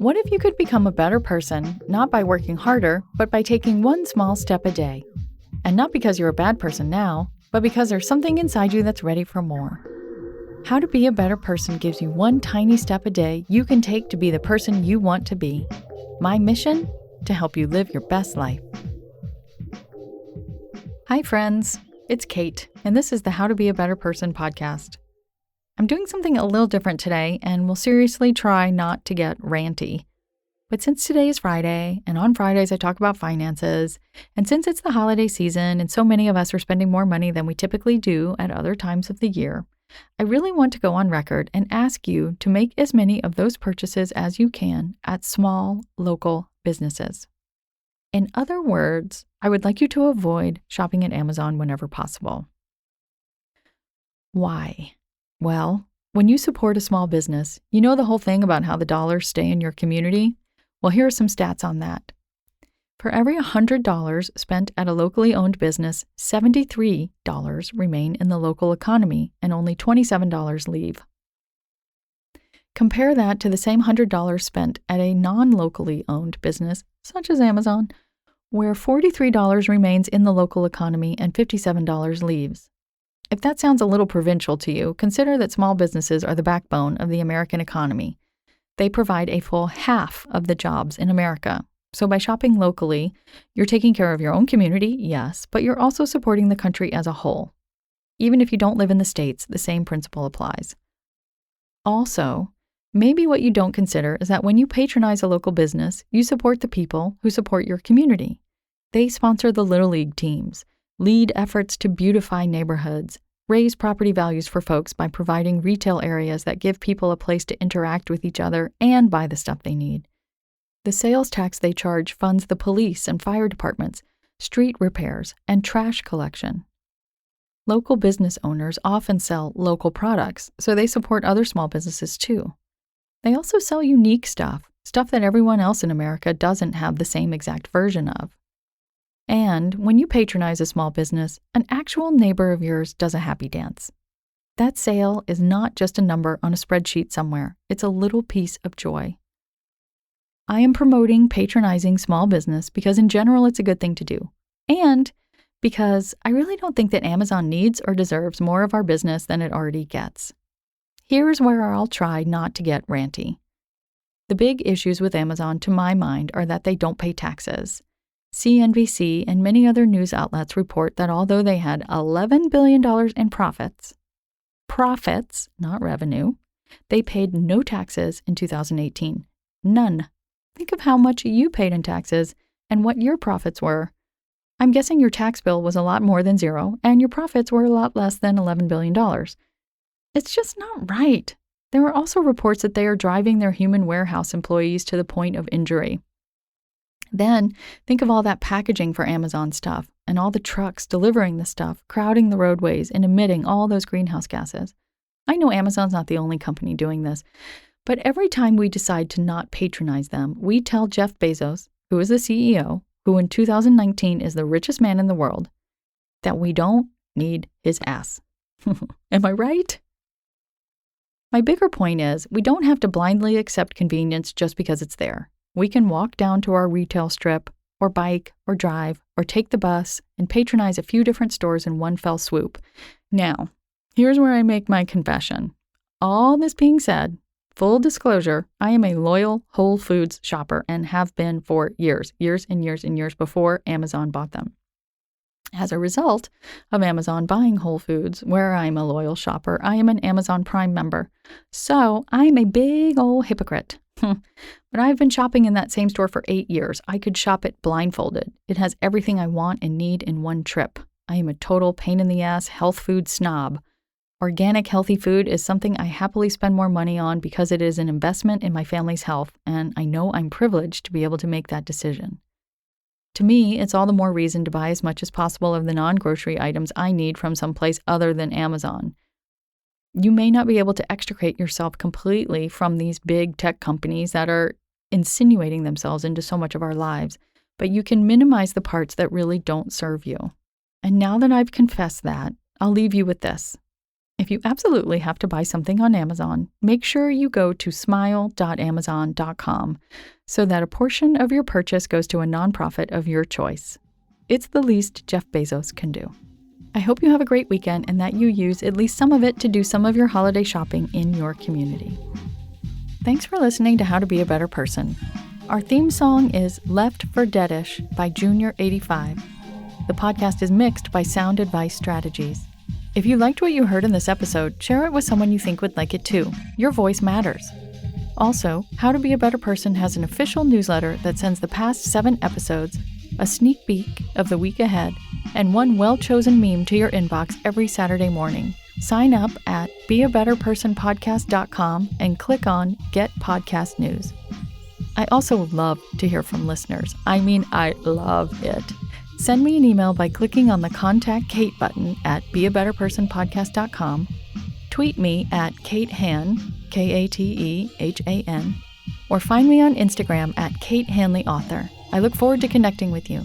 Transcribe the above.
What if you could become a better person, not by working harder, but by taking one small step a day? And not because you're a bad person now, but because there's something inside you that's ready for more. How to be a better person gives you one tiny step a day you can take to be the person you want to be. My mission? To help you live your best life. Hi friends, it's Kate, and this is the How to Be a Better Person podcast. I'm doing something a little different today, and will seriously try not to get ranty. But since today is Friday, and on Fridays I talk about finances, and since it's the holiday season and so many of us are spending more money than we typically do at other times of the year, I really want to go on record and ask you to make as many of those purchases as you can at small, local businesses. In other words, I would like you to avoid shopping at Amazon whenever possible. Why? Well, when you support a small business, you know the whole thing about how the dollars stay in your community? Well, here are some stats on that. For every $100 spent at a locally owned business, $73 remain in the local economy and only $27 leave. Compare that to the same $100 spent at a non-locally owned business, such as Amazon, where $43 remains in the local economy and $57 leaves. If that sounds a little provincial to you, consider that small businesses are the backbone of the American economy. They provide a full half of the jobs in America. So by shopping locally, you're taking care of your own community, yes, but you're also supporting the country as a whole. Even if you don't live in the States, the same principle applies. Also, maybe what you don't consider is that when you patronize a local business, you support the people who support your community. They sponsor the Little League teams, lead efforts to beautify neighborhoods, raise property values for folks by providing retail areas that give people a place to interact with each other and buy the stuff they need. The sales tax they charge funds the police and fire departments, street repairs, and trash collection. Local business owners often sell local products, so they support other small businesses too. They also sell unique stuff that everyone else in America doesn't have the same exact version of. And when you patronize a small business, an actual neighbor of yours does a happy dance. That sale is not just a number on a spreadsheet somewhere. It's a little piece of joy. I am promoting patronizing small business because in general it's a good thing to do. And because I really don't think that Amazon needs or deserves more of our business than it already gets. Here's where I'll try not to get ranty. The big issues with Amazon, to my mind, are that they don't pay taxes. CNBC and many other news outlets report that although they had $11 billion in profits, not revenue, they paid no taxes in 2018. None. Think of how much you paid in taxes and what your profits were. I'm guessing your tax bill was a lot more than zero, and your profits were a lot less than $11 billion. It's just not right. There are also reports that they are driving their human warehouse employees to the point of injury. Then, think of all that packaging for Amazon stuff and all the trucks delivering the stuff, crowding the roadways and emitting all those greenhouse gases. I know Amazon's not the only company doing this, but every time we decide to not patronize them, we tell Jeff Bezos, who is the CEO, who in 2019 is the richest man in the world, that we don't need his ass. Am I right? My bigger point is, we don't have to blindly accept convenience just because it's there. We can walk down to our retail strip, or bike, or drive, or take the bus, and patronize a few different stores in one fell swoop. Now, here's where I make my confession. All this being said, full disclosure, I am a loyal Whole Foods shopper and have been for years and years before Amazon bought them. As a result of Amazon buying Whole Foods, where I'm a loyal shopper, I am an Amazon Prime member. So I'm a big old hypocrite. But I've been shopping in that same store for 8 years. I could shop it blindfolded. It has everything I want and need in one trip. I am a total pain-in-the-ass health food snob. Organic, healthy food is something I happily spend more money on because it is an investment in my family's health, and I know I'm privileged to be able to make that decision. To me, it's all the more reason to buy as much as possible of the non-grocery items I need from someplace other than Amazon. You may not be able to extricate yourself completely from these big tech companies that are insinuating themselves into so much of our lives, but you can minimize the parts that really don't serve you. And now that I've confessed that, I'll leave you with this. If you absolutely have to buy something on Amazon, make sure you go to smile.amazon.com so that a portion of your purchase goes to a nonprofit of your choice. It's the least Jeff Bezos can do. I hope you have a great weekend and that you use at least some of it to do some of your holiday shopping in your community. Thanks for listening to How to Be a Better Person. Our theme song is Left for Deadish by Junior85. The podcast is mixed by Sound Advice Strategies. If you liked what you heard in this episode, share it with someone you think would like it too. Your voice matters. Also, How to Be a Better Person has an official newsletter that sends the past 7 episodes, a sneak peek of the week ahead, and one well-chosen meme to your inbox every Saturday morning. Sign up at beabetterpersonpodcast.com and click on Get Podcast News. I also love to hear from listeners. I love it. Send me an email by clicking on the Contact Kate button at beabetterpersonpodcast.com, tweet me at Kate Han, Katehan, or find me on Instagram at Kate Hanley Author. I look forward to connecting with you.